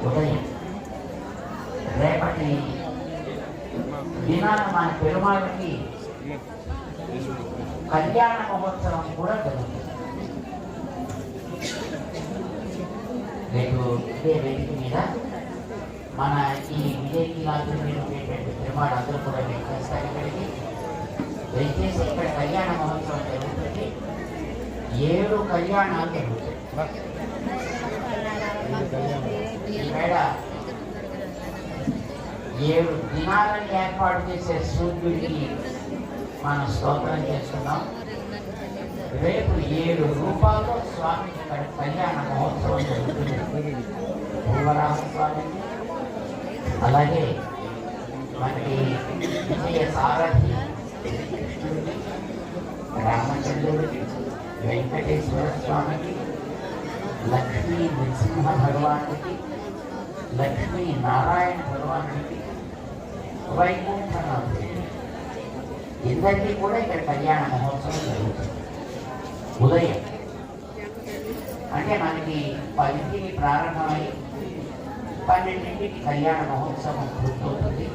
ఉదయం రేపటి దినాన మన పెరుమాళ్ళకి కళ్యాణ మహోత్సవం కూడా జరుగుతుంది. రేపు ఇదే వేదిక మీద మన ఈ విజయకీలాద్రి మీద ఉండేటువంటి పెరుమాళ్ళు అందరూ కూడా వెంకటేస్తారు. ఇక్కడికి వెంకటేసి ఇక్కడ కళ్యాణ మహోత్సవం జరుగుతుంది. 7 కళ్యాణాలు జరుగుతాయి. ఈవేళ 7 దినాలను ఏర్పాటు చేసే సూర్యుడికి మనం స్తోత్రం చేస్తున్నాం. రేపు 7 రూపాల్లో స్వామికి ఇక్కడ కళ్యాణ మహోత్సవం జరుగుతుంది. భూవరాహ స్వామికి, అలాగే మనకి విజయ సారథి కృష్ణుడికి, రామచంద్రుడికి, వెంకటేశ్వర స్వామికి, లక్ష్మీ నృసింహ భగవానుడికి, లక్ష్మీ నారాయణ భగవానుడికి, వైకుంఠనాథుడికి ఇద్దరికీ కూడా ఇక్కడ కళ్యాణ మహోత్సవం జరుగుతుంది. ఉదయం అంటే మనకి 10కి ప్రారంభమై 12కి కళ్యాణ మహోత్సవం పూర్తవుతుంది.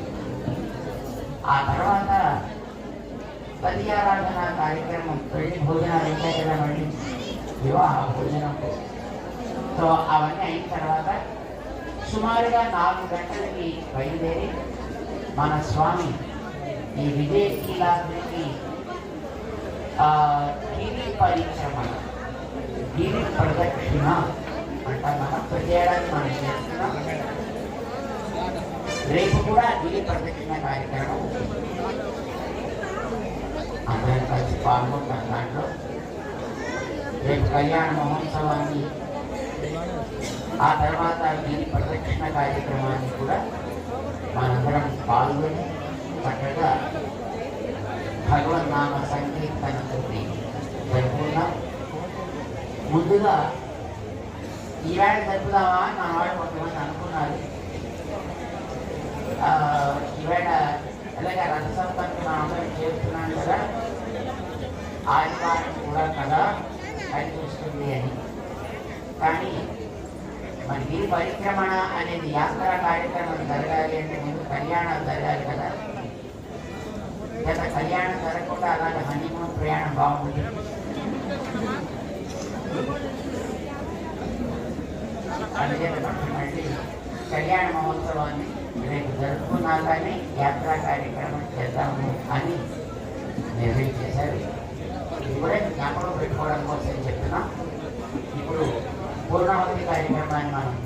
ఆ తర్వాత పద్యారాధన కార్యక్రమం, పెళ్లి భోజనాలు ఉంటాయి కదా, మళ్ళీ వివాహ భోజనం. సో అవన్నీ అయిన తర్వాత సుమారుగా 4 గంటలకి బయలుదేరి మన స్వామి ఈ విజయకీలాద్రికి గిరి పరిక్రమణ, గిరి ప్రదక్షిణ అంటాం. మనం ప్రతి ఏడాది మనం చేస్తున్నాం. రేపు కూడా గిరి ప్రదక్షిణ కార్యక్రమం అందరం కలిసి పాల్గొంటాం. దాంట్లో రేపు కళ్యాణ మహోత్సవాన్ని, ఆ తర్వాత గిరి ప్రదక్షిణ కార్యక్రమాన్ని కూడా మనందరం పాల్గొని చక్కగా భగవన్నామ సంకీర్తనతో జరుపుకున్నాం. ముందుగా ఈవేళ జరుపుదామా అని మన వాళ్ళు కొంతమంది అనుకున్నారు. ఈవేళ అలాగే రథ సంపత్తి మనం అందరం చేస్తున్నాం కదా, ఆదివారం కూడా కదా అది చూస్తుంది అని. కానీ మన గిరి పరిక్రమణ అనేది యాత్రా కార్యక్రమం జరగాలి అంటే ముందు కళ్యాణాలు జరగాలి కదా. గత కళ్యాణం జరగకుండా అలాగే హనీమూన్ ప్రయాణం బాగుంటుంది. అందుకే మళ్ళీ కళ్యాణ మహోత్సవాన్ని రేపు జరుపుకున్నాకనే యాత్రా కార్యక్రమం చేద్దాము అని నిర్ణయం చేశారు. ఇది కూడా జ్ఞాపకం పెట్టుకోవడం కోసం చెప్తున్నాం. ఇప్పుడు పూర్ణావతి కార్యక్రమాన్ని మనం